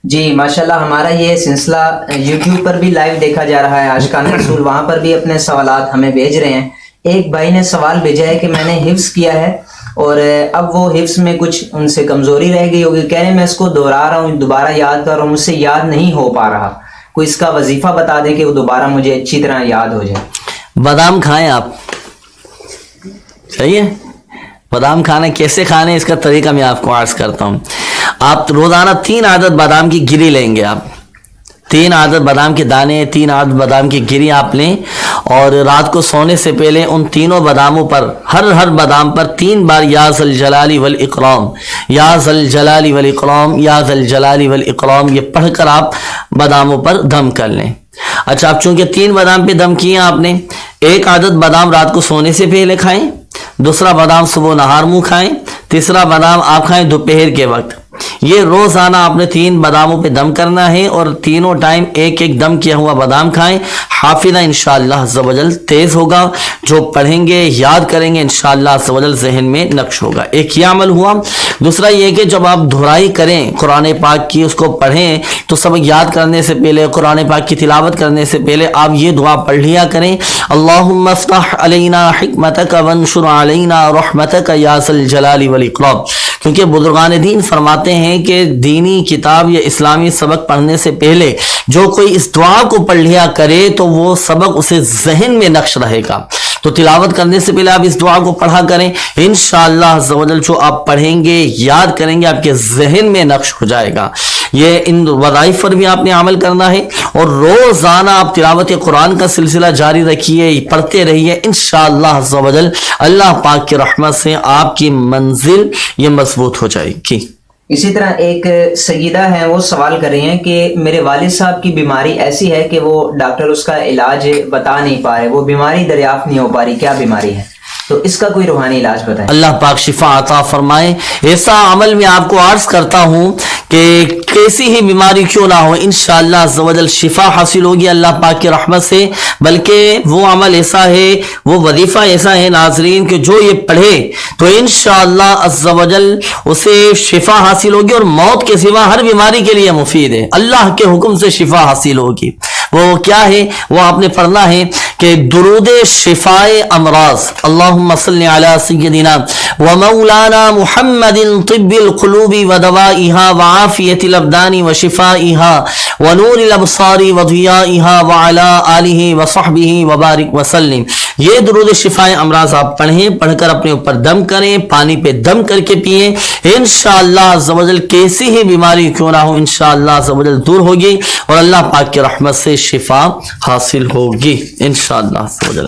جی ماشاءاللہ، ہمارا یہ سلسلہ یوٹیوب پر بھی لائیو دیکھا جا رہا ہے، عاشقان رسول وہاں پر بھی اپنے سوالات ہمیں بھیج رہے ہیں۔ ایک بھائی نے سوال بھیجا ہے کہ میں نے حفظ کیا ہے اور اب وہ حفظ میں کچھ ان سے کمزوری رہ گئی ہوگی، کہہ رہے ہیں میں اس کو دہرا رہا ہوں، دوبارہ یاد کر رہا ہوں، مجھ سے یاد نہیں ہو پا رہا، کوئی اس کا وظیفہ بتا دے کہ وہ دوبارہ مجھے اچھی طرح یاد ہو جائے۔ بادام کھائیں آپ، صحیح ہے؟ بادام کھانا کیسے کھانے اس کا طریقہ میں آپ کو عرض کرتا ہوں۔ آپ روزانہ 3 عدد بادام کی گری لیں گے، آپ 3 عدد بادام کے دانے، 3 عدد بادام کی گری آپ لیں، اور رات کو سونے سے پہلے ان تینوں باداموں پر ہر بادام پر 3 بار یا ذا الجلال والاکرام، یا ذا الجلال والاکرام، یا ذا الجلال والاکرام، یہ پڑھ کر آپ باداموں پر دم کر لیں۔ اچھا، آپ چونکہ 3 بادام پہ دم کیے آپ نے، 1 عدد بادام رات کو سونے سے پہلے کھائیں، دوسرا بادام صبح نہار منہ کھائیں، تیسرا بادام آپ کھائیں دوپہر کے وقت۔ یہ روزانہ آپ نے 3 باداموں پہ دم کرنا ہے اور تینوں ٹائم ایک دم کیا ہوا بادام کھائیں۔ حافظہ انشاءاللہ عز و جل تیز ہوگا، جو پڑھیں گے یاد کریں گے انشاءاللہ عز و جل ذہن میں نقش ہوگا۔ ایک یہ عمل ہوا۔ دوسرا یہ کہ جب آپ دہرائی کریں قرآن پاک کی، اس کو پڑھیں تو سبق یاد کرنے سے پہلے، قرآن پاک کی تلاوت کرنے سے پہلے آپ یہ دعا پڑھ لیا کریں، اللہم افتح علینا حکمتک وانشر علینا رحمتک یا ذا الجلال والاکرام۔ کیونکہ بزرگان دین فرماتے ہیں کہ دینی کتاب یا اسلامی سبق پڑھنے سے پہلے جو کوئی اس دعا کو پڑھ لیا کرے تو وہ سبق اسے ذہن میں نقش رہے گا۔ تو تلاوت کرنے سے پہلے آپ اس دعا کو پڑھا کریں، انشاءاللہ عز و جل جو آپ پڑھیں گے یاد کریں گے آپ کے ذہن میں نقش ہو جائے گا۔ یہ ان وظائف پر بھی آپ نے عمل کرنا ہے، اور روزانہ آپ تلاوت قرآن کا سلسلہ جاری رکھیے، پڑھتے رہیے، انشاءاللہ عز و جل اللہ پاک کی رحمت سے آپ کی منزل یہ مضبوط ہو جائے گی۔ اسی طرح ایک سیدہ ہیں، وہ سوال کر رہی ہیں کہ میرے والد صاحب کی بیماری ایسی ہے کہ وہ ڈاکٹر اس کا علاج بتا نہیں پا رہے، وہ بیماری دریافت نہیں ہو پا رہی، کیا بیماری ہے؟ تو اس کا کوئی روحانی علاج بتائیں۔ اللہ پاک شفا عطا فرمائے۔ ایسا عمل میں آپ کو عرض کرتا ہوں کہ کیسی ہی بیماری کیوں نہ ہو، انشاءاللہ عز و جل شفا حاصل ہوگی اللہ پاک کی رحمت سے۔ بلکہ وہ عمل ایسا ہے، وہ وظیفہ ایسا ہے ناظرین کہ جو یہ پڑھے تو انشاءاللہ عز و جل اسے شفا حاصل ہوگی، اور موت کے سوا ہر بیماری کے لیے مفید ہے، اللہ کے حکم سے شفا حاصل ہوگی۔ وہ کیا ہے؟ وہ آپ نے پڑھنا ہے کہ درود شفائے امراض، اللہم صلی علی سیدنا و مولانا محمد طب القلوب و دوائها وعافیت الابدان و شفائها و نور الابصار و ضیائها وعلی آلہ و صحبہ وبارک وسلم۔ یہ درود شفائے امراض آپ پڑھیں، پڑھ کر اپنے اوپر دم کریں، پانی پہ دم کر کے پئیں، انشاءاللہ عز و جل کیسی ہی بیماری کیوں نہ ہو انشاءاللہ عز و جل دور ہوگی، اور اللہ پاک کی رحمت سے شفا حاصل ہوگی انشاءاللہ عز و جل۔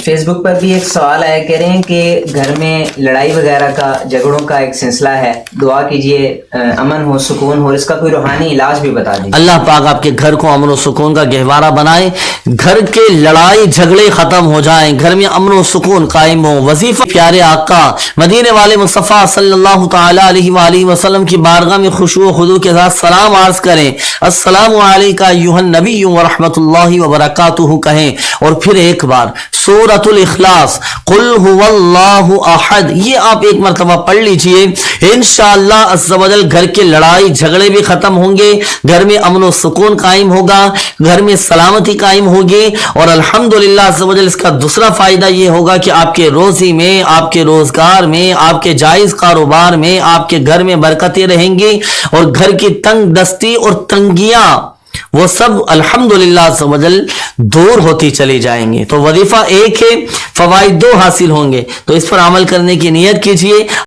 فیس بک پر بھی ایک سوال آیا، کہہ رہے ہیں کہ گھر میں لڑائی وغیرہ کا، جھگڑوں کا ایک سلسلہ ہے، دعا کیجئے امن ہو، سکون ہو، اس کا کوئی روحانی علاج بھی بتا دیجیے۔ اللہ پاک آپ کے گھر کو امن و سکون کا گہوارہ بنائے، گھر کے لڑائی جھگڑے ختم ہو جائیں، گھر میں امن و سکون قائم ہو۔ وظیفہ پیارے آقا مدینے والے مصطفیٰ صلی اللہ تعالی علیہ وآلہ وسلم کی بارگاہ میں خشوع و خضوع کے ساتھ سلام عرض کریں، السلام علیکہ ایھا النبی ورحمۃ اللہ وبرکاتہ کہیں، اور پھر ایک بار سورۃ الاخلاص قل هو اللہ احد یہ آپ ایک مرتبہ پڑھ لیجئے، انشاءاللہ عز و جل گھر کے لڑائی جھگڑے بھی ختم ہوں گے، گھر میں امن و سکون قائم ہوگا، گھر میں سلامتی قائم ہوگی، اور الحمدللہ عز و جل اس کا دوسرا فائدہ یہ ہوگا کہ آپ کے روزی میں، آپ کے روزگار میں، آپ کے جائز کاروبار میں، آپ کے گھر میں برکتیں رہیں گی، اور گھر کی تنگ دستی اور تنگیاں وہ سب الحمدللہ عز و جل دور ہوتی چلی جائیں گی۔ تو وظیفہ ایک ہے، فوائد 2 حاصل ہوں گے، تو اس پر عمل کرنے کی نیت کیجئے۔